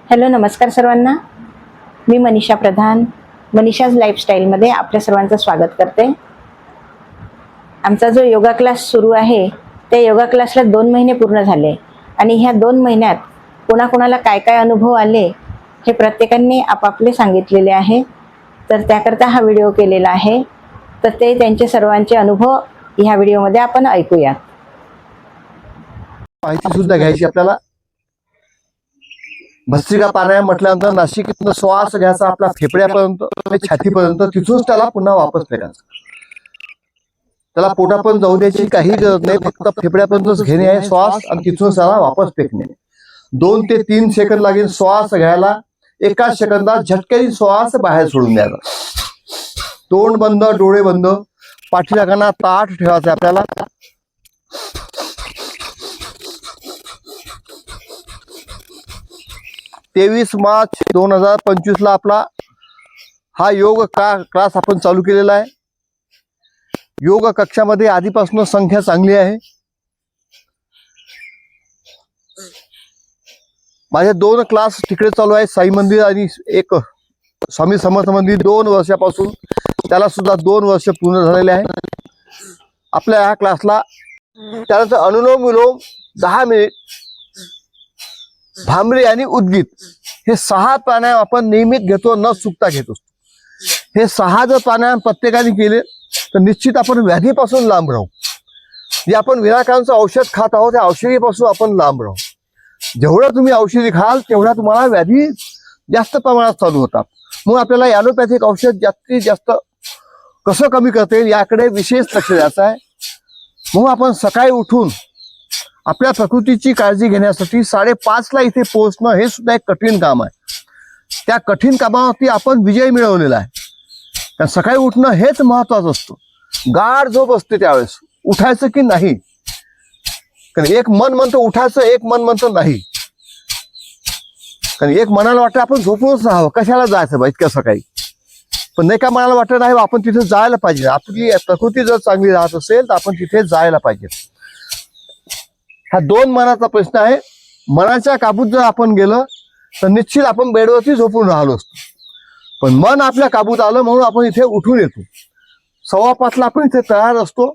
Hello, नमस्कार सर्वांना. मी मनीषा प्रधान, मनीषाज लाईफस्टाईलमध्ये आपल्या सर्वांचं स्वागत करते. आमचा जो योगा क्लास सुरू आहे त्या योगा क्लासला 2 महिने पूर्ण झाले आणि ह्या 2 महिन्यात कोणाकोणाला काय काय अनुभव आले हे प्रत्येकाने आपापले सांगितलेले आहे. तर त्याकरता हा व्हिडिओ केलेला आहे. तर ते त्यांचे सर्वांचे अनुभव ह्या व्हिडिओमध्ये आपण ऐकूया. माहिती सुद्धा घ्यायची आपल्याला. भस्त्रिका प्राणायाम म्हटल्यानंतर नाशिकीतनं श्वास घ्यायचा आपला फेफड्यापर्यंत, छातीपर्यंत, तिथूनच त्याला पुन्हा वापस फेकायचा. त्याला पोटा पण जाऊ द्यायची काही गरज नाही, फक्त फेफड्यापर्यंतच घेणे आहे श्वास आणि तिथून त्याला वापस फेकणे. 2 ते 3 सेकंद लागेल श्वास घ्यायला. 1 सेकंदात झटक्याने श्वास बाहेर सोडून द्यायचा. तोंड बंद, डोळे बंद, पाठीला कणा ताठ ठेवायचा आपल्याला. तेवीस मार्च 2025 ला आपला हा योग क्लास आपण चालू केलेला आहे. योग कक्षामध्ये आधीपासून संख्या चांगली आहे. माझे 2 क्लास तिकडे चालू आहे, साई मंदिर आणि एक स्वामी समर्थ मंदिर. 2 वर्षापासून, त्याला सुद्धा 2 वर्ष पूर्ण झालेले आहे. आपल्या ह्या क्लासला त्यानंतर अनुलोम विलोम 10 मिनिट, भांबरी आणि उद्गीत हे 6 प्राणायाम आपण नियमित घेतो, न चुकता घेतो. हे 6 जर प्राणायाम प्रत्येकाने केले तर निश्चित आपण व्याधीपासून लांब राहू. जे आपण विनाकारणचं औषध खात आहोत त्या औषधीपासून आपण लांब राहू. जेवढं तुम्ही औषधी खाल तेवढा तुम्हाला व्याधी जास्त प्रमाणात चालू होतात. मग आपल्याला ॲलोपॅथिक औषध जास्तीत जास्त कसं कमी करता येईल याकडे विशेष लक्ष द्यायचं आहे. मग आपण सकाळी उठून आपल्या प्रकृतीची काळजी घेण्यासाठी 5:30 ला इथे पोहोचणं हे सुद्धा एक कठीण काम आहे. त्या कठीण कामावरती आपण विजय मिळवलेला आहे. तर सकाळी उठणं हेच महत्वाचं असतं. गाढ झोप असते त्यावेळेस उठायचं की नाही. कारण एक मन म्हणतो उठायचं, एक मन म्हणतो नाही. कारण एक मनाला वाटतं आपण झोपूनच राहावं, कशाला जायचं बा इतक्या सकाळी. पण नाही का मनाला वाटत नाही आपण तिथे जायला पाहिजे. आपली प्रकृती जर चांगली राहत असेल तर आपण तिथे जायला पाहिजे. हा 2 मनाचा प्रश्न आहे. मनाच्या काबूत जर आपण गेलं तर निश्चित आपण बेडवरती झोपून राहिलो असतो. पण मन आपल्या काबूत आलं म्हणून आपण इथे उठून येतो. 5:15 ला आपण इथे तयार असतो.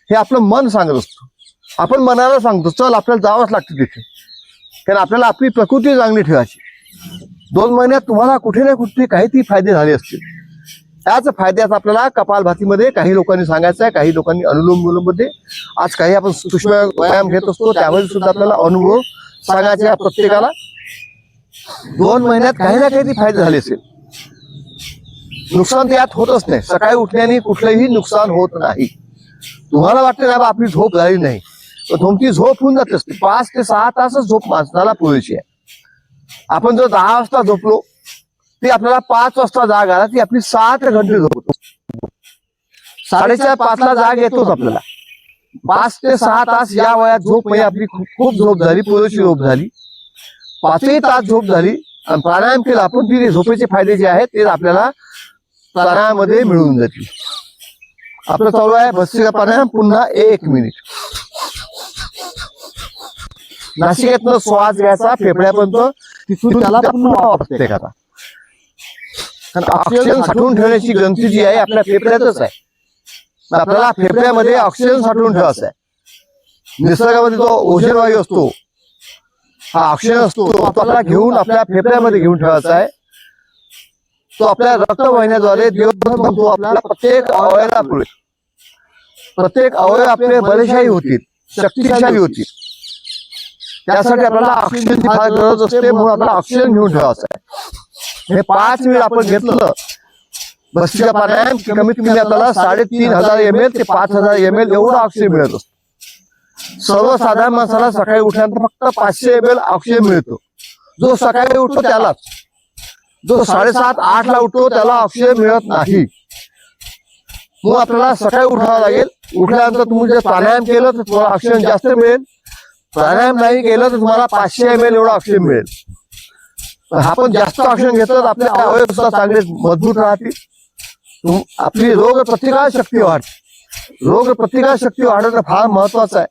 हे आपलं मन सांगत असतो. आपण मनाला सांगतो चल आपल्याला जावंच लागतं तिथे, कारण आपल्याला आपली प्रकृती चांगली ठेवायची. 2 महिन्यात तुम्हाला कुठे ना कुठे काहीतरी फायदे झाले असतील. त्याच फायद्यात आपल्याला कपालभातीमध्ये काही लोकांनी सांगायचं आहे, काही लोकांनी अनुलोम विलोम मध्ये, आज काही आपण सूक्ष्म व्यायाम घेत असतो त्यामध्ये सुद्धा आपल्याला अनुभव सांगायचे आहे प्रत्येकाला. 2 महिन्यात काही ना काही फायदे झाले असेल. नुकसान त्यात होतच नाही. सकाळी उठल्याने कुठलंही नुकसान होत नाही. तुम्हाला वाटतं ना आपली झोप झाली नाही, तर तुमची झोप होऊन जात असते. 5 ते 6 तासच झोप माणसाला पुरेशी आहे. आपण जर 10 वाजता झोपलो ती आपल्याला 5 वाजता जाग आला ती आपली 7 घंटे झोप होतो. 4:30-5 ला जाग येतोच आपल्याला. 5 ते 6 तास या वयात झोप म्हणजे आपली खूप झोप झाली, पुरेशी झोप झाली. 5 तास झोप झाली आणि प्राणायाम केला आपण, ती झोपेचे फायदे जे आहेत ते आपल्याला प्राणायामामध्ये मिळून जातील. आपलं चालू आहे भस्त्रिका प्राणायाम. पुन्हा 1 मिनिट नासिकेतनं श्वास घ्यायचा फेफड्यापर्यंत, तिथून त्याला पुन्हा वापस फेकायचा. कारण ऑक्सिजन साठवून ठेवण्याची ग्रंथी जी आहे आपल्या फेफड्यातच आहे. आपल्याला फेफड्यामध्ये ऑक्सिजन साठवून ठेवायचा आहे. निसर्गामध्ये जो ओझोन वायू असतो, हा ऑक्सिजन असतो, तो आपल्याला घेऊन आपल्या फेफड्यामध्ये घेऊन ठेवायचा आहे. तो आपल्या रक्तवाहिन्याद्वारे दिवसभर म्हणतो आपल्याला प्रत्येक अवयवाला पुरेल. प्रत्येक अवयव आपले बलशाली होतील, शक्तिशाली होतील. त्यासाठी आपल्याला ऑक्सिजनची फार गरज असते, म्हणून आपल्याला ऑक्सिजन घेऊन ठेवायचं आहे. हे 5 मिनिट आपण घेतलं भस्त्रिका प्राणायाम की कमीत कमी आपल्याला 3500 ml ते 5000 ml एवढं ऑक्सिजन मिळत असतं. सर्वसाधारण माणसाला सकाळी उठल्यानंतर फक्त 500 ml ऑक्सिजन मिळतो. जो सकाळी उठतो त्यालाच. जो 7:30-8 ला उठतो त्याला ऑक्सिजन मिळत नाही. मग आपल्याला सकाळी उठावं लागेल. उठल्यानंतर तुम्ही जर प्राणायाम केलं तर तुम्हाला ऑक्सिजन जास्त मिळेल. प्राणायाम नाही केलं तर तुम्हाला 500 ml एवढं ऑक्सिजन मिळेल. आपण जास्त ऑक्सिजन घेतलं तर आपले अवयव सुद्धा चांगले मजबूत राहतील. आपली रोग प्रतिकार शक्ती वाढते. रोग प्रतिकार शक्ती वाढवणं फार महत्वाचं आहे.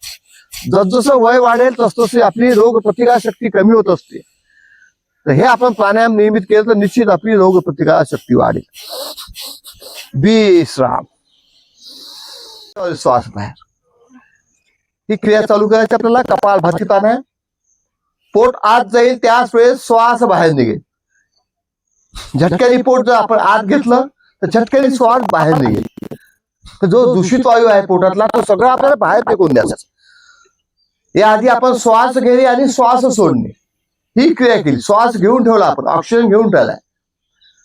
जसजसं वय वाढेल तसतशी आपली रोग प्रतिकार शक्ती कमी होत असते. तर हे आपण प्राणायाम नियमित केलं तर निश्चित आपली रोग प्रतिकार शक्ती वाढेल. विश्राम, श्वास बाहेर. ही क्रिया चालू करायची आपल्याला. कपालभाती प्राणायाम. पोट आत जाईल त्याच वेळेस श्वास बाहेर निघेल. झटक्याने पोट जर आपण आत घेतलं तर झटक्याने श्वास बाहेर निघेल. तर जो दूषित वायू आहे पोटातला तो सगळा आपल्याला बाहेर फेकून द्यायचा. याआधी आपण श्वास घेणे आणि श्वास सोडणे ही क्रिया केली. श्वास घेऊन ठेवला आपण, ऑक्सिजन घेऊन ठेवलाय.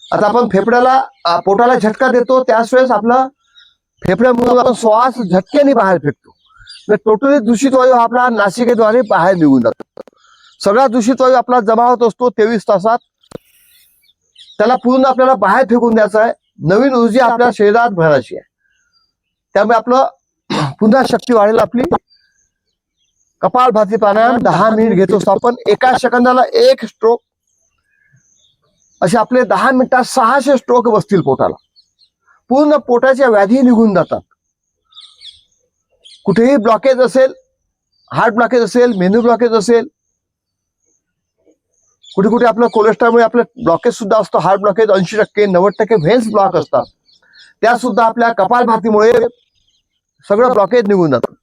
आता आपण फेफड्याला पोटाला झटका देतो त्याच वेळेस आपला फेफड्यामधून आपण श्वास झटक्याने बाहेर फेकतो. टोटली दूषित वायू हा आपला नासिकेद्वारे बाहेर निघून जातो. सगळा दूषित वायू आपला जमा होत असतो 23 तासात. त्याला पूर्ण आपल्याला बाहेर फेकून द्यायचा आहे. नवीन ऊर्जा आपल्या शरीरात भरायची आहे. त्यामुळे आपलं पुन्हा शक्ती वाढेल आपली. कपालभाती प्राणायाम 10 मिनिट घेतो आपण. एका सेकंदाला 1 स्ट्रोक. असे आपले 10 मिनिटात 600 स्ट्रोक बसतील पोटाला. पूर्ण पोटाच्या व्याधी निघून जातात. कुठेही ब्लॉकेज असेल, हार्ट ब्लॉकेज असेल, मेंदू ब्लॉकेज असेल, कुठे कुठे आपलं कोलेस्ट्रॉलमुळे आपलं ब्लॉकेज सुद्धा असतो. हार्ट ब्लॉकेज 80%, 90% व्हेन्स ब्लॉक असतात. त्या सुद्धा आपल्या कपालभातीमुळे सगळं ब्लॉकेज निघून जातं.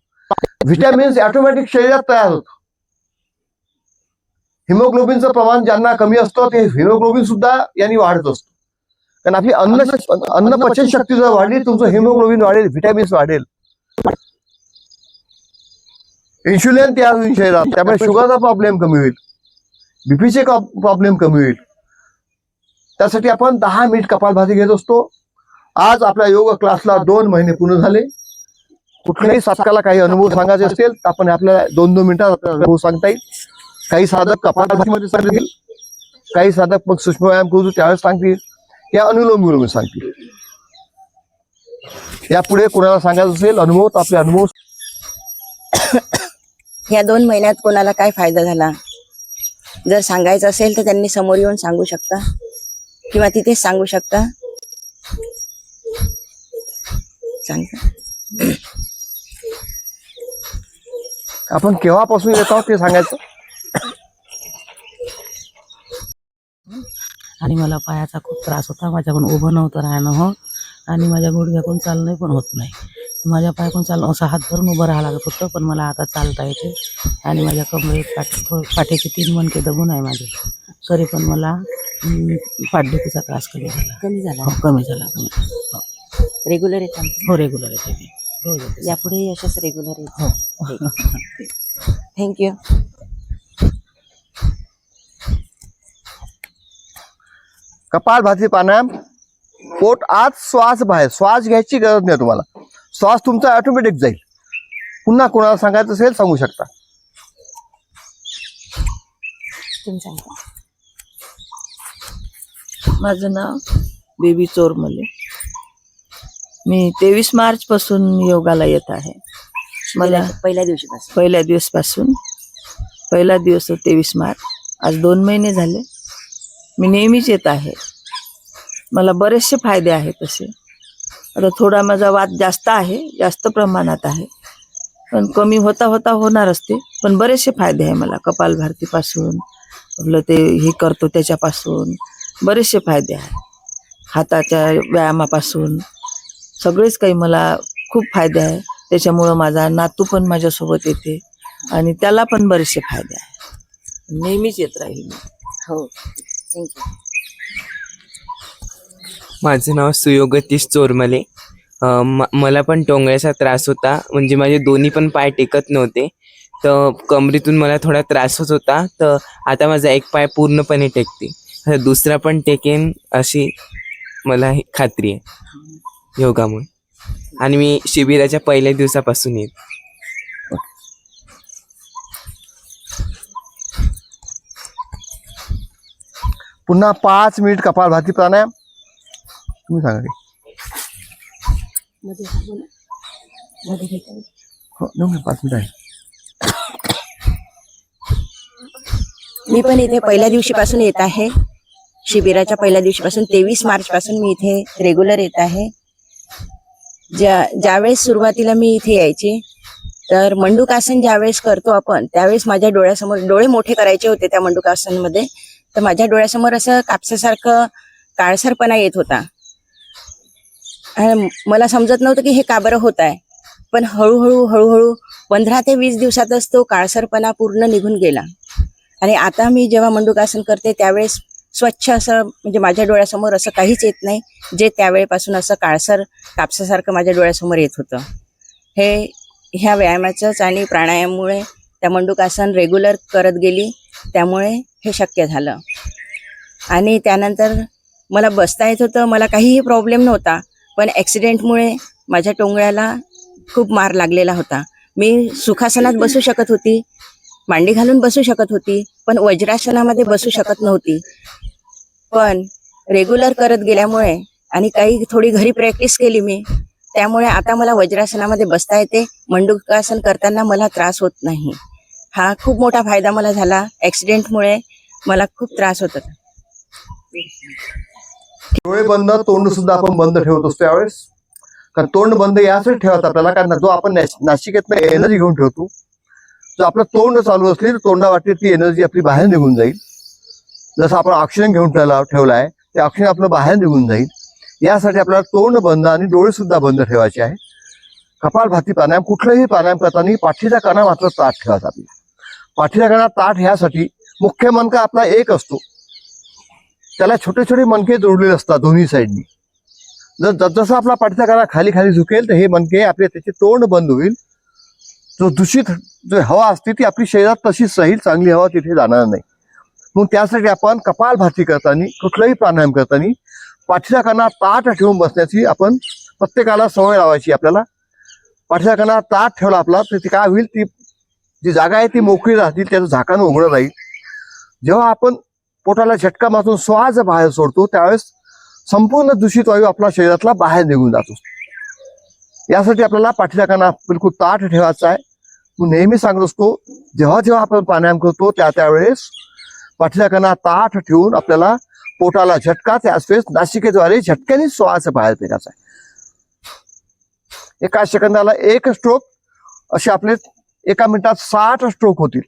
व्हिटॅमिन्स ऑटोमॅटिक शरीरात तयार होतं. हिमोग्लोबिनचं प्रमाण ज्यांना कमी असतं ते हिमोग्लोबिन सुद्धा यांनी वाढत असतो. कारण आपली अन्न पचन शक्ती जर वाढली तुमचं हिमोग्लोबिन वाढेल, व्हिटॅमिन्स वाढेल, इन्शुलिन तयार होईल शरीरात. त्यामुळे शुगरचा प्रॉब्लेम कमी होईल, बीपीचे प्रॉब्लेम कमी होईल. त्यासाठी आपण 10 मिनिट कपालभाती घेत असतो. आज आपल्या योग क्लासला 2 महिने पूर्ण झाले. कुठल्याही साधकाला काही अनुभव सांगायचे असतील तर आपण आपल्याला 2-2 मिनिटात आपल्याला अनुभव सांगता येईल. काही साधक कपालभातीमध्ये सांगतील, काही साधक मग सूक्ष्म व्यायाम करू त्यावेळेस सांगतील, या अनुलोम विलोम सांगतील. यापुढे कोणाला सांगायचं असेल अनुभव तर आपले अनुभव. या 2 महिन्यात कोणाला काय फायदा झाला जर सांगायचं असेल तर त्यांनी समोर येऊन सांगू शकता किंवा तिथेच सांगू शकता. सांगता आपण केव्हापासून येत आहोत ते सांगायचं. आणि मला पायाचा खूप त्रास होता. माझ्याकडून उभं नव्हतं राहणं हो, आणि माझ्या गुडघ्याकडून चालणं पण होत नाही. माझ्या पायाकडून चालणं असं हात धरून उभं राहावं लागत होतं, पण मला आता चालता येते. आणि माझ्या कमरेत पाठीचे 3 मणके दबून आहे माझे, तरी पण मला पाठदुखीचा त्रास कमी झाला. कमी झाला. हो, कमी झाला. हो, रेग्युलर येतात. हो, रेग्युलर येते मी रोज येते. यापुढे अशाच रेग्युलर येत. हो. थँक्यू. कपालभाती प्राणायाम. पोट आत, श्वास बाहेर. श्वास घ्यायची गरज नाही तुम्हाला. श्वास तुमचा ऑटोमॅटिक जाईल. पुन्हा कोणाला सांगायचं असेल सांगू शकता. तुम्ही सांगा. माझं नाव बेबी चोरमले. मी 23 मार्च पासून योगाला येत आहे. मला पहिल्या दिवशीपासून. पहिल्या दिवसपासून, पहिला दिवस 23 मार्च. आज 2 महिने झाले मी नेहमीच येत आहे. मला बरेचसे फायदे आहेत तसे. आता थोडा माझा वाद जास्त आहे, जास्त प्रमाणात आहे, पण कमी होता होता होणार असते. पण बरेचसे फायदे आहे मला. कपालभातीपासून आपलं ते हे करतो त्याच्यापासून बरेचसे फायदे आहेत. हाताच्या व्यायामापासून सगळेच काही मला खूप फायदे आहे. त्याच्यामुळं माझा नातू पण माझ्यासोबत येते आणि त्याला पण बरेचसे फायदे आहे. नेहमीच येत राहील मी. हो, थँक्यू. माझं नाव सुयोगतीश चोरमले. मला पण टोंगळ्याचा त्रास होता. म्हणजे माझे दोन्ही पण पाय टेकत नव्हते, तर कमरेतून मला थोडा त्रास होत होता. तर आता माझा एक पाय पूर्णपणे टेकते, आता दुसरा पण टेकेन अशी मला खात्री आहे योगामुळे. आणि मी शिबिराच्या पहिल्या दिवसापासून येत. पुन्हा 5 मिनिट कपालभाती प्राणायाम. तुम्ही सांगा की. हो, 5 मिनिट आहे. मी पण इथे पहिल्या दिवशीपासून येत आहे. शिबिराच्या पहिल्या दिवशीपासून 23 मार्च पासून मी इथे रेग्युलर येत आहे. ज्यावेळेस सुरुवातीला मी इथे यायचे तर मंडूकासन ज्यावेळेस करतो आपण त्यावेळेस माझ्या डोळ्यासमोर डोळे मोठे करायचे होते त्या मंडूकासनमध्ये. तर माझ्या डोळ्यासमोर असं कापसासारखं काळसरपणा येत होता. आणि मला समजत नव्हतं की हे का बरं होत आहे. पण हळूहळू 15 ते 20 दिवसातच तो काळसरपणा पूर्ण निघून गेला. आणि आता मी जेव्हा मंडूकासन करते त्यावेळेस स्वच्छ असं म्हणजे माझ्या डोळ्यासमोर असं काहीच येत नाही, जे त्यावेळेपासून असं काळसर कापसासारखं माझ्या डोळ्यासमोर येत होतं. हे ह्या व्यायामाचंच आणि प्राणायाममुळे त्या मंडूकासन रेग्युलर करत गेली, त्यामुळे हे शक्य झालं. आणि त्यानंतर मला बसता येत होतं, मला काहीही प्रॉब्लेम नव्हता. पण ॲक्सिडेंटमुळे माझ्या टोंगळ्याला खूप मार लागलेला होता. मी सुखासनात बसू शकत होती, मांडी घालून बसू शकत होती, पण वज्रासनामध्ये बसू शकत नव्हती. पण रेग्युलर करत गेल्यामुळे आणि काही थोडी घरी प्रॅक्टिस केली मी, त्यामुळे आता मला वज्रासनामध्ये बसता येते. मंडूकासन करताना मला त्रास होत नाही. हा खूप मोठा फायदा मला झाला. ॲक्सिडेंटमुळे मला खूप त्रास होत होता. डोळे बंद, तोंड सुद्धा आपण बंद ठेवत असतो त्यावेळेस. कारण तोंड बंद यासाठी ठेवायचं आपल्याला, कारण जो आपण नाशिकेतनं एनर्जी घेऊन ठेवतो, जर आपलं तोंड चालू असली तर तोंडावाटे ती एनर्जी आपली बाहेर निघून जाईल. जसं आपण ऑक्सिजन घेऊन ठेवलाय ते ऑक्सिजन आपलं बाहेर निघून जाईल. यासाठी आपल्याला तोंड बंद आणि डोळे सुद्धा बंद ठेवायचे आहे. कपालभाती प्राणायाम, कुठलंही प्राणायाम करताना पाठीचा कणा मात्र ताठ ठेवायचा आपला. पाठीचा कणा ताठ ह्यासाठी मुख्य मणका आपला एक असतो, त्याला छोटे छोटे मणके जोडलेले असतात दोन्ही साईडनी. जर जसं आपला पाठीचा कणा खाली खाली झुकेल तर हे मणके आपले त्याचे तोंड बंद होईल. जो दूषित जो हवा असते ती आपली शरीरात तशीच राहील, चांगली हवा तिथे जाणार नाही. मग त्यासाठी आपण कपालभाती करताना, कुठलाही प्राणायाम करताना पाठीचा कणा ताठ ठेवून बसण्याची आपण प्रत्येकाला सवय लावायची. आपल्याला पाठीचा कणा ताठ ठेवला आपला तर ती काय होईल, ती जी जागा आहे ती मोकळी राहतील, त्याचं झाकण उघडं राहील. जेव्हा आपण पोटाला झटका मारून श्वास बाहेर सोडतो त्यावेळेस संपूर्ण दूषित वायू आपल्या शरीरातला बाहेर निघून जातो. यासाठी आपल्याला पाठीचा कणा बिलकुल ताठ ठेवायचा आहे. मी नेहमी सांगत असतो, जेव्हा जेव्हा आपण प्राणायाम करतो त्यावेळेस पाठीचा कणा ताठ ठेवून आपल्याला पोटाला झटका, त्यावेळेस नासिकेद्वारे झटक्याने श्वास बाहेर फेकायचा आहे. एका सेकंदाला 1 स्ट्रोक, असे आपले एका मिनिटात 60 स्ट्रोक होतील.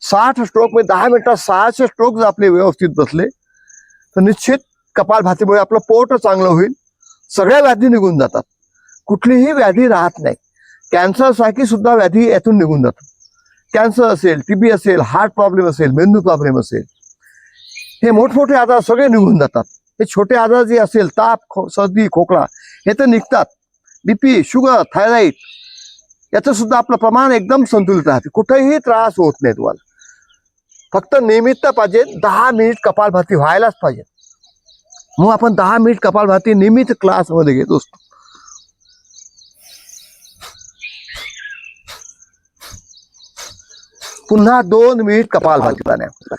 60 स्ट्रोक म्हणजे 10 मिनिटात 600 स्ट्रोक जर आपले व्यवस्थित बसले तर निश्चित कपालभातीमुळे आपलं पोट चांगलं होईल. सगळ्या व्याधी निघून जातात, कुठलीही व्याधी राहत नाही. कॅन्सर सारखी सुद्धा व्याधी यातून निघून जातात. कॅन्सर असेल, टीबी असेल, हार्ट प्रॉब्लेम असेल, मेंदू प्रॉब्लेम असेल, हे मोठमोठे आजार सगळे निघून जातात. हे छोटे आजार जे असेल, ताप, सर्दी, खोकला, हे तर निघतात. बीपी, शुगर, थायरॉइड, याचं सुद्धा आपलं प्रमाण एकदम संतुलित राहते. कुठेही त्रास होत नाही तुम्हाला. फक्त नियमित पाहिजे, 10 मिनिट कपालभाती व्हायलाच पाहिजे. मग आपण 10 मिनिट कपालभाती नियमित क्लासमध्ये घेत असतो. पुन्हा 2 मिनिट कपालभाती प्राणायाम.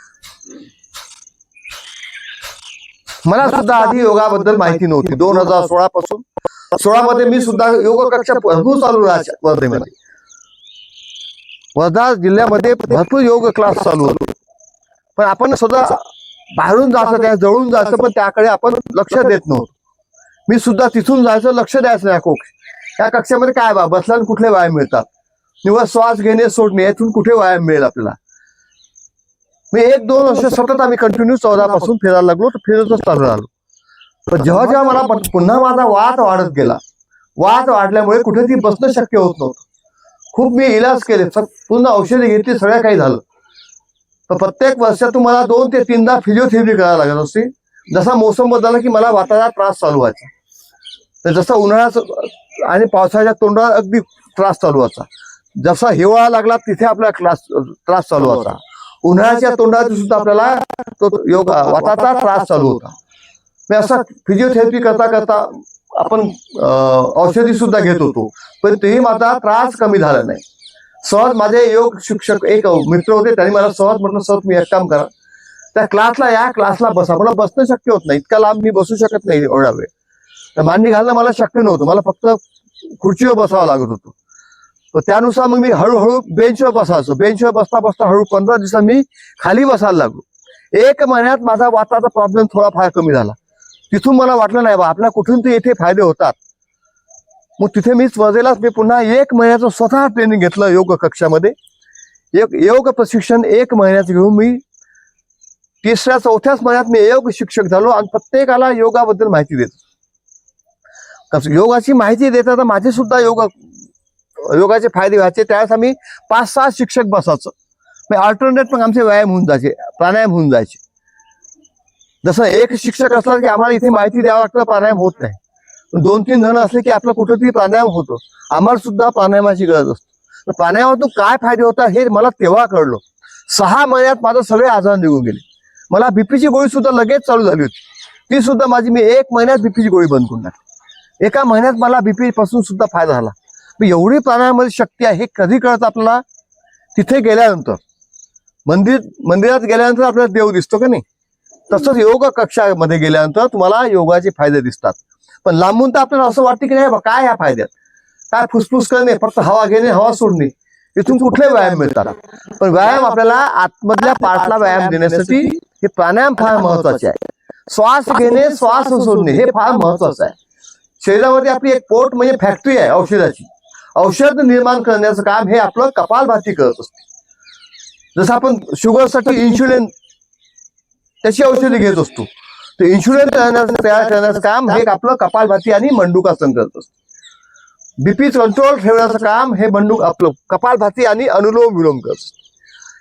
मला सुद्धा आधी योगाबद्दल माहिती नव्हती. 2016 पासून 16 मध्ये मी सुद्धा योग कक्षा भरपूर चालू राहायच्या वर्धेमध्ये. वर्धा जिल्ह्यामध्ये भरपूर योग क्लास चालू होतो. पण आपण सुद्धा बाहेरून जायचं, त्या जवळून जायचं, पण त्याकडे आपण लक्ष देत नव्हतो. मी सुद्धा तिथून जायचं, लक्ष द्यायचं नाही. या कक्षामध्ये काय बसल्याने कुठले व्यायाम मिळतात, निव्वळ श्वास घेणे सोडणे, यातून कुठे व्यायाम मिळेल आपल्याला. मी 1-2 वर्ष सतत आम्ही कंटिन्यू 14 पासून फिरायला लागलो, तर फिरतच चालू राहिलो. पण जेव्हा जेव्हा मला पुन्हा माझा वात वाढत गेला, वात वाढल्यामुळे कुठे ती बसणं शक्य होत नव्हतं. खूप मी इलाज केले, पुन्हा औषधी घेतली, सगळं काही झालं. तर प्रत्येक वर्षातून मला 2 ते 3दा फिजिओथेरपी करायला लागत असते. जसा मोसम बदलला की मला वाताचा त्रास चालू व्हायचा. तर जसा उन्हाळ्यात आणि पावसाळ्याच्या तोंडात अगदी त्रास चालू व्हायचा. जसा हिवाळा लागला तिथे आपला त्रास चालू होता. उन्हाळ्याच्या तोंडात सुद्धा आपल्याला तो वाताचा त्रास चालू होता. मी असा फिजिओथेरपी करता करता आपण औषधी सुद्धा घेत होतो, पण तेही माझा त्रास कमी झाला नाही. सहज माझे योग शिक्षक एक मित्र होते, त्यांनी मला सहज म्हटलं, सहज मी एक काम करा, त्या क्लासला या, क्लासला बसा. मला बसणं शक्य होत नाही, इतका लांब मी बसू शकत नाही एवढा वेळ. तर मांडी घालणं मला शक्य नव्हतं, मला फक्त खुर्चीवर बसावं लागत होतं. तर त्यानुसार मग मी हळूहळू बेंचवर बसायचो. बेंचवर बसता बसता हळू 15 दिवसांनी मी खाली बसायला लागलो. 1 महिन्यात माझा वाताचा प्रॉब्लेम थोडाफार कमी झाला. तिथून मला वाटलं नाही बा आपल्या कुठून ते इथे फायदे होतात. मग तिथे मी स्पर्धेलाच मी पुन्हा 1 महिन्याचं स्वतः ट्रेनिंग घेतलं योग कक्षामध्ये. योग प्रशिक्षण 1 महिन्याचं घेऊन मी 3ऱ्या 4थ्याच महिन्यात मी योग शिक्षक झालो आणि प्रत्येकाला योगाबद्दल माहिती देतो. कसं योगाची माहिती देता माझे सुद्धा योगाचे फायदे व्हायचे. त्यावेळेस आम्ही 5-6 शिक्षक बसायचो. अल्टरनेट मग आमचे व्यायाम होऊन जायचे, प्राणायाम होऊन जायचे. जसं एक शिक्षक असला की आम्हाला इथे माहिती द्यावं लागतं, प्राणायाम होत नाही. 2-3 जण असले की आपलं कुठेतरी प्राणायाम होतो. आम्हाला सुद्धा प्राणायामाची गरज असते. तर प्राणायामातून काय फायदे होतात हे मला तेव्हा कळलं. 6 महिन्यात माझं सगळे आजार निघून गेले. मला बीपीची गोळी सुद्धा लगेच चालू झाली होती. ती सुद्धा मी 1 महिन्यात बीपीची गोळी बंद करून टाकली. एका महिन्यात मला बीपी पासून सुद्धा फायदा झाला. एवढी प्राणायामामध्ये शक्ती आहे हे कधी कळत आपल्याला? तिथे गेल्यानंतर. मंदिरात गेल्यानंतर आपल्याला देव दिसतो का नाही, तसंच योग कक्षामध्ये गेल्यानंतर तुम्हाला योगाचे फायदे दिसतात. पण लांबून तर आपल्याला असं वाटतं की नाही काय ह्या फायद्यात, काय फुसफुस करणे, फक्त हवा घेणे, हवा सोडणे, इथून कुठले व्यायाम मिळतात. पण व्यायाम आपल्याला आतमधल्या पार्टला व्यायाम देण्यासाठी हे प्राणायाम फार महत्वाचे आहे. श्वास घेणे, श्वास सोडणे हे फार महत्वाचं आहे. शरीरामध्ये आपली एक पोट म्हणजे फॅक्टरी आहे औषधाची. औषध निर्माण करण्याचं काम हे आपलं कपालभाती करत असते. जसं आपण शुगरसाठी इन्शुलिन त्याची औषधी घेत असतो, तर इन्शुलिन तयार करण्याचं काम हे आपलं कपालभाती आणि मंडूकासन करत असतो. बीपी कंट्रोल ठेवण्याचं काम हे आपलं कपालभाती आणि अनुलोम विलोम करत असतो.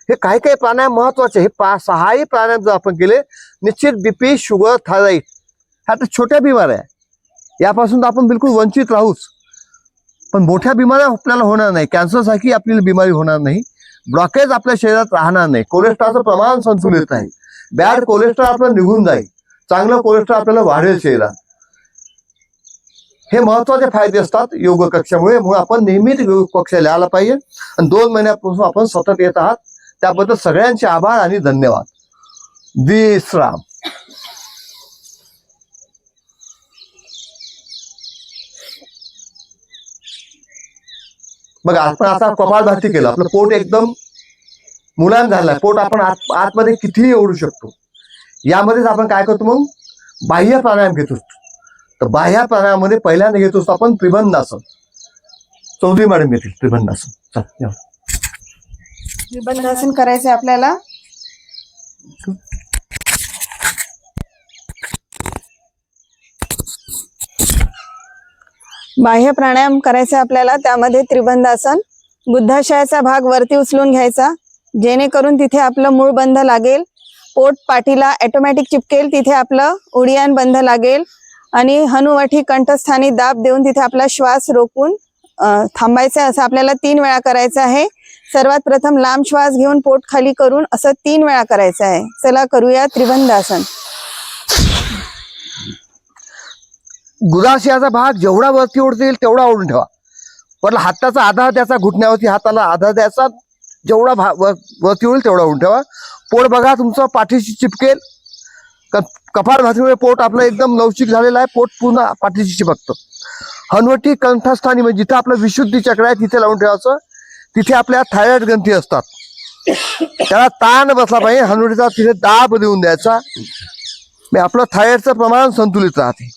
हे काही प्राणायाम महत्वाचे. हे 6ही प्राणायाम जर आपण केले, निश्चित बीपी, शुगर, थायरॉइड ह्या तर छोट्या बिमाऱ्या आहे, यापासून आपण बिलकुल वंचित राहूच. पण मोठ्या बिमाऱ्या आपल्याला होणार नाही. कॅन्सर सारखी आपल्याला बिमारी होणार नाही. ब्लॉकेज आपल्या शरीरात राहणार नाही. कोलेस्ट्रॉलचं प्रमाण संतुलित आहे. बॅड कोलेस्ट्रॉल आपल्याला निघून जाईल. चांगलं कोलेस्ट्रॉल आपल्याला वाढेल शरीरात. हे महत्वाचे फायदे असतात योग कक्षामुळे. म्हणून आपण नेहमीच योग कक्षाला यायला पाहिजे. आणि 2 महिन्यापासून आपण सतत येत आहात, त्याबद्दल सगळ्यांचे आभार आणि धन्यवाद. विश्राम. बघा, आपण आता कपालभाती केलं, आपलं पोट एकदम मुलायम झालंय. पोट आपण आतमध्ये कितीही ओढू शकतो. यामध्येच आपण काय करतो, मग बाह्य प्राणायाम घेत असतो. तर बाह्य प्राणायामामध्ये पहिल्यांदा घेत असतो आपण त्रिबंधासन. चौधरी मॅडम घेतील त्रिबंधासन. त्रिबंधासन करायचं आपल्याला. बाह्य प्राणायाम करायचा आपल्याला. त्यामध्ये त्रिबंधासन, बुद्धाशयाचा भाग वरती उचलून घ्यायचा, जेणेकरून तिथे आपलं मूळ बंध लागेल. पोट पाठीला ऑटोमॅटिक चिपकेल, तिथे आपलं उडियान बंध लागेल. आणि हनुवटी कंठस्थानी दाब देऊन तिथे आपला श्वास रोखून थांबायचा. असं आपल्याला 3 वेळा करायचं आहे. सर्वात प्रथम लांब श्वास घेऊन पोट खाली करून असं 3 वेळा करायचं आहे. चला करूया त्रिबंधासन. गुदाशयाचा भाग जेवढा वरती ओढता येईल तेवढा ओढून ठेवा. पण हाताचा आधार द्यायचा, घुटण्यावरती हाताला आधार द्यायचा. जेवढा वरती होईल तेवढा ओढून ठेवा. पोट बघा तुमचं पाठीशी चिपकेल. कपालभातीमुळे पोट आपलं एकदम लवचिक झालेलं आहे. पोट पूर्ण पाठीशी चिपकतं. हनुवटी कंठस्थानी म्हणजे जिथे आपलं विशुद्धी चक्र आहे तिथे लावून ठेवायचं. तिथे आपल्या थायरॉइड ग्रंथी असतात, त्याला ताण बसला पाहिजे. हनुवटीचा तिथे दाब देऊन द्यायचा. आपलं थायरॉइडचं प्रमाण संतुलित राहते.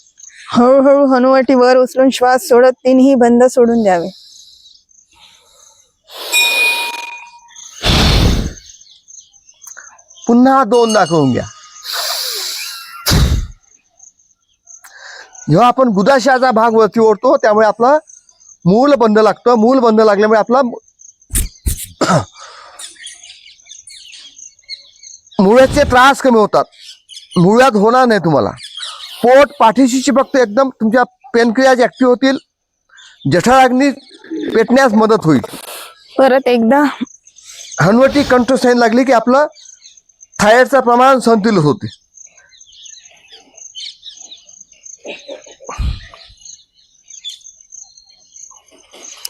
हळूहळू हनुवटी वर उचलून श्वास सोडत 3ही बंद सोडून द्यावे. पुन्हा 2दा करून घ्या. जेव्हा आपण गुदाशयाचा भाग वरती ओढतो त्यामुळे आपला मूल बंद लागतं. मूल बंद लागल्यामुळे आपला मुळ्याचे त्रास कमी होतात. मुळ्यात होणार नाही तुम्हाला. पोट पाठीशी चिपकते एकदम. तुमच्या पेनक्रियाज ऍक्टिव्ह होतील. जठराग्नी पेटण्यास मदत होईल. परत एकदा हनुवटी कंठस्थानी लागली की आपलं थायरॉइडचं प्रमाण संतुलित होते.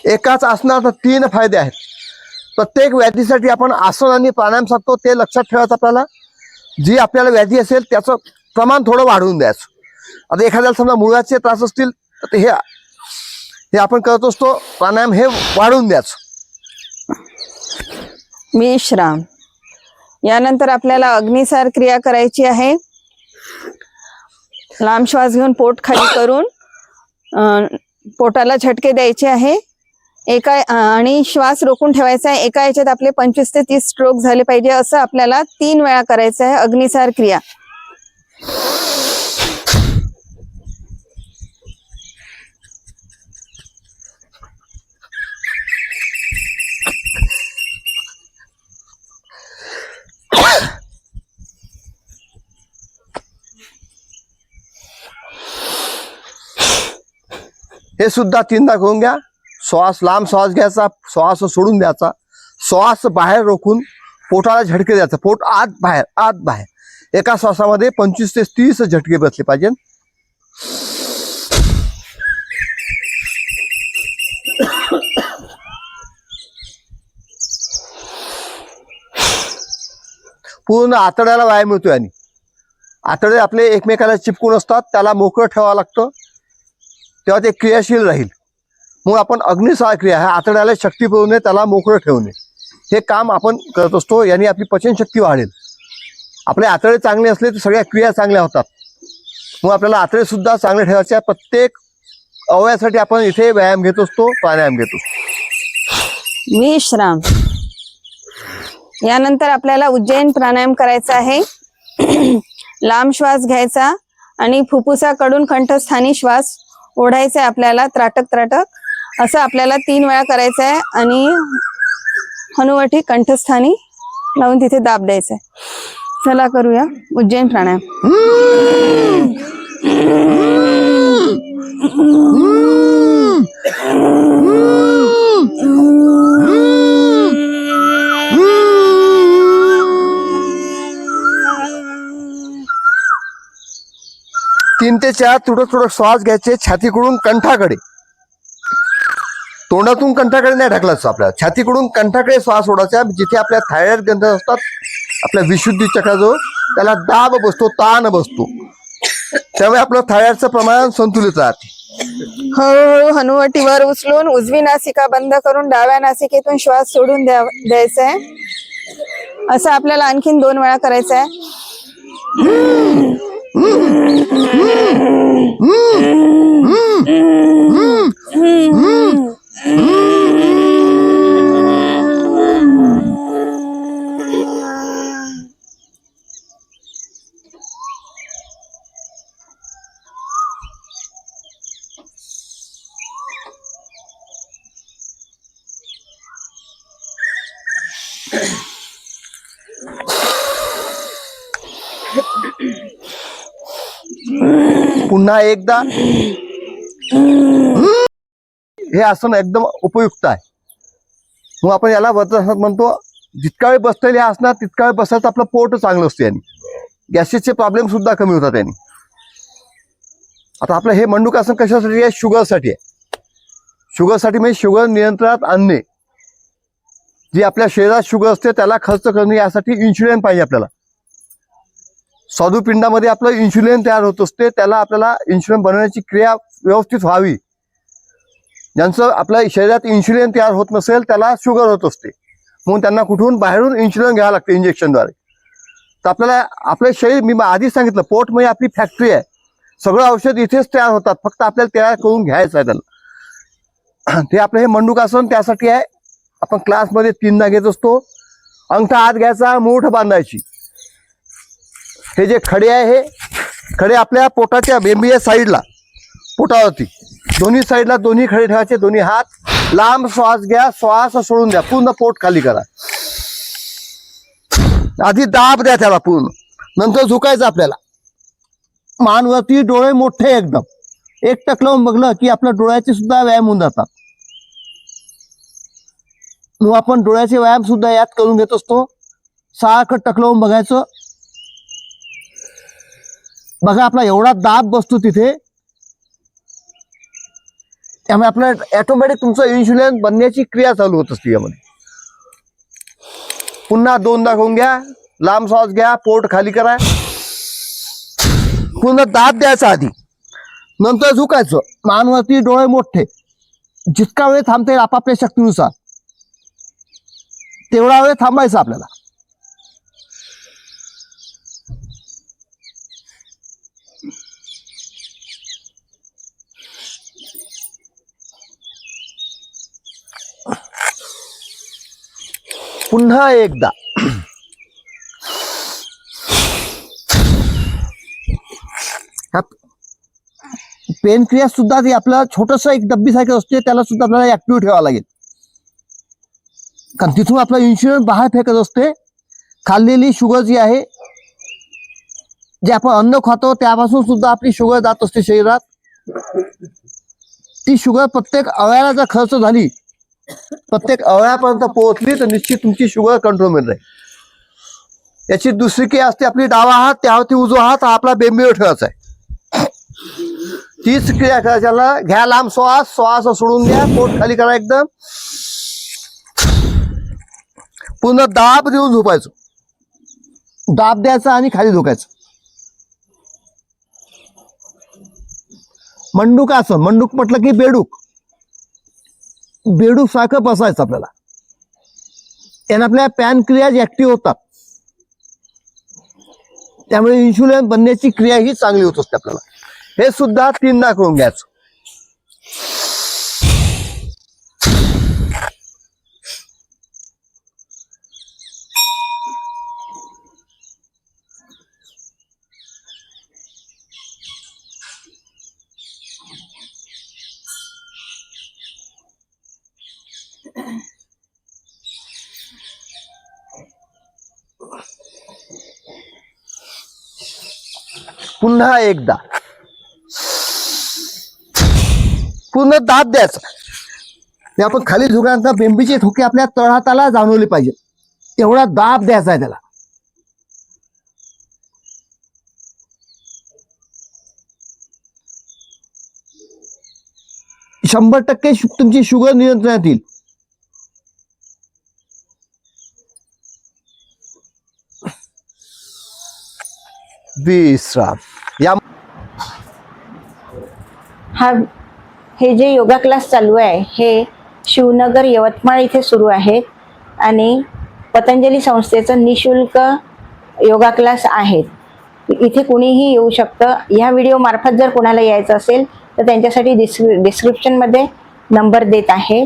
एकाच आसनात 3 फायदे आहेत. प्रत्येक व्याधीसाठी आपण आसन आणि प्राणायाम सांगतो, ते लक्षात ठेवायचं आपल्याला. जी आपल्याला व्याधी असेल त्याचं प्रमाण थोडं वाढवून द्यायचं. आता एखाद्याला समजा मुळव्याधीचे त्रास असतील तर हे आपण करत असतो प्राणायाम, हे वाढवून द्यायचं. विश्राम. यानंतर आपल्याला अग्निसार क्रिया करायची आहे. लांब श्वास घेऊन पोट खाली करून पोटाला झटके द्यायचे आहे. आणि श्वास रोखून ठेवायचा आहे. एका याच्यात आपले 25 ते 30 स्ट्रोक झाले पाहिजे. असं आपल्याला 3 वेळा करायचं आहे अग्निसार क्रिया. हे सुद्धा 3दा करून घ्या. श्वास लांब श्वास घ्यायचा, श्वास सोडून द्यायचा, श्वास बाहेर रोखून पोटाला झटके द्यायचा. पोट आत बाहेर आत बाहेर. एका श्वासामध्ये 25 ते 30 झटके बसले पाहिजे. पूर्ण आतड्याला व्यायाम मिळतोय. आणि आतडे आपले एकमेकाला चिपकून असतात, त्याला मोकळं ठेवावं लागतं, तेव्हा ते क्रियाशील राहील. मग आपण अग्निसार क्रिया, ह्या आतड्याला शक्ती पुरवणे, त्याला मोकळं ठेवणे, हे काम आपण करत असतो. याने आपली पचनशक्ती वाढेल. आपले आतडे चांगले असले तर सगळ्या क्रिया चांगल्या होतात. मग आपल्याला आतडे सुद्धा चांगले ठेवायचे. प्रत्येक अवयवासाठी आपण इथे व्यायाम घेत असतो, प्राणायाम घेतो. विश्राम. यानंतर आपल्याला उज्जैन प्राणायाम करायचा आहे. लांब श्वास घ्यायचा आणि फुफ्फुसाकडून कंठस्थानी श्वास ओढायचा आहे आपल्याला, त्राटक त्राटक असं आपल्याला 3 वेळा करायचं आहे. आणि हनुवटी कंठस्थानी लावून तिथे दाब द्यायचा आहे. चला करूया उज्जैन प्राणायाम. तीन ते चार थोडं श्वास घ्यायचे छातीकडून कंठाकडे. तोंडातून कंठाकडे नाही ढकलायचं. आपल्याला छातीकडून कंठाकडे श्वास सोडायचा. जिथे आपल्या थायरॉइड ग्रंथ असतात, आपल्या विशुद्धी चक्राजवळ, त्याला दाब बसतो, ताण बसतो. त्यामुळे आपलं थायरॉइडचं प्रमाण संतुलित राहते. हळूहळू हनुवटीवर उचलून उजवी नासिका बंद करून डाव्या नासिकेतून श्वास सोडून द्यायचा आहे. असं आपल्याला आणखीन 2 वेळा करायचं आहे. पुन्हा एकदा. हे आसन एकदम उपयुक्त आहे. मग आपण याला वज्रासन म्हणतो. जितका वेळ बसलेले आसनात तितका वेळ बसायचं आपलं पोट चांगलं असतं. यांनी गॅसेसचे प्रॉब्लेम सुद्धा कमी होतात यांनी. आता आपलं हे मंडूकासन कशासाठी आहे? शुगरसाठी आहे. शुगरसाठी म्हणजे शुगर नियंत्रणात आणणे. जी आपल्या शरीरात शुगर असते त्याला खर्च करणे, यासाठी इन्शुलिन पाहिजे आपल्याला. स्वादुपिंडामध्ये आपलं इन्शुलिन तयार होत असते, त्याला आपल्याला इन्शुलिन बनवण्याची क्रिया व्यवस्थित व्हावी. ज्यांचं आपल्या शरीरात इन्शुलिन तयार होत नसेल त्याला शुगर होत असते, म्हणून त्यांना कुठून बाहेरून इन्शुलिन घ्यावं लागतं इंजेक्शनद्वारे. तर आपल्याला आपलं शरीर, मी आधीच सांगितलं, पोट म्हणजे आपली फॅक्टरी आहे. सगळं औषध इथेच तयार होतात, फक्त आपल्याला तयार करून घ्यायचं आहे त्यांना. ते आपलं हे मंडूकासन त्यासाठी आहे. आपण क्लासमध्ये 3दा घेत असतो. अंगठा आत घ्यायचा, मूठ बांधायची. हे जे खडे आहे, हे खडे आपल्या पोटाच्या बेंबीच्या साईडला, पोटावरती दोन्ही साईडला दोन्ही खडे ठेवायचे. दोन्ही हात लांब श्वास घ्या, श्वास सोडून द्या, पूर्ण पोट खाली करा. आधी दाब द्या त्याला पूर्ण, नंतर झुकायचं आपल्याला. मानवरती, डोळे मोठे एकदम. एक टक लावून बघलं की आपल्या डोळ्याचे सुद्धा व्यायाम होऊन जातात. मग आपण डोळ्याचे व्यायाम सुद्धा यात करून घेत असतो. सारखं टक लावून बघायचं. बघा आपला एवढा दाब बसतो तिथे, त्यामुळे आपलं ऑटोमॅटिक तुमचं इन्शुलिन बनण्याची क्रिया चालू होत असते यामध्ये. पुन्हा 2दा करून घ्या. लांब श्वास घ्या, पोट खाली करा, पुन्हा दाब द्यायचा आधी, नंतर झुकायचं. मानवरती, डोळे मोठे. जितका वेळ थांबता येईल आपापल्या शक्तीनुसार तेवढा वेळ थांबायचा आपल्याला. पुन्हा एकदा पेन क्रिया सुद्धा ते आपलं छोटस एक डब्बी सारखं असते, त्याला सुद्धा आपल्याला ऍक्टिव्ह ठेवावं लागेल. कारण तिथून आपला इन्शुलिन बाहेर फेकत असते. खाल्लेली शुगर जी आहे, जे आपण अन्न खातो त्यापासून सुद्धा आपली शुगर जात असते शरीरात. ती शुगर प्रत्येक अवयवाला जर खर्च झाली, प्रत्येक अवयवापर्यंत पोहोचली, तर निश्चित तुमची शुगर कंट्रोलमध्ये राहील. याची दुसरी क्रिया असते आपली डावा हात, त्यावरती उजवा हात हा आपला बेंबीवर ठेवायचा आहे. तीच क्रिया करायला घ्या. लांब श्वास, श्वास सोडून द्या. पोट खाली करा एकदम. पूर्ण दाब देऊन झोपायचं. दाब द्यायचा आणि खाली झोपायचं. मंडूक असं, मंडूक म्हटलं की बेडूक, बेडूक सारखं बसायचं आपल्याला. यानं आपल्या पॅनक्रियाज ऍक्टिव्ह होतात, त्यामुळे इन्शुलिन बनण्याची क्रिया ही चांगली होत असते आपल्याला. हे सुद्धा 3दा करून घ्यायचं. पुन्हा एकदा पूर्ण दाब द्यायचा. ते आपण खाली झुकल्यानंतर बेंबीचे ठोके आपल्या तळहाताला जाणवले पाहिजे, एवढा दाब द्यायचा आहे त्याला. शंभर टक्के तुमची शुगर नियंत्रणात येईल. विश्राम. या हे जे योगा क्लास चालू आहे हे शिवनगर यवतमाळ इथे सुरू आहेत आणि पतंजली संस्थेचं निशुल्क योगा क्लास आहेत. इथे कुणीही येऊ शकतं. ह्या व्हिडिओ मार्फत जर कोणाला यायचं असेल तर त्यांच्यासाठी डिस्क्रिप्शनमध्ये नंबर देत आहे.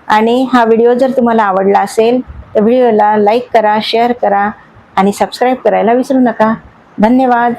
आणि हा व्हिडिओ जर तुम्हाला आवडला असेल तर व्हिडिओला लाईक करा, शेअर करा आणि सबस्क्राईब करायला विसरू नका. धन्यवाद.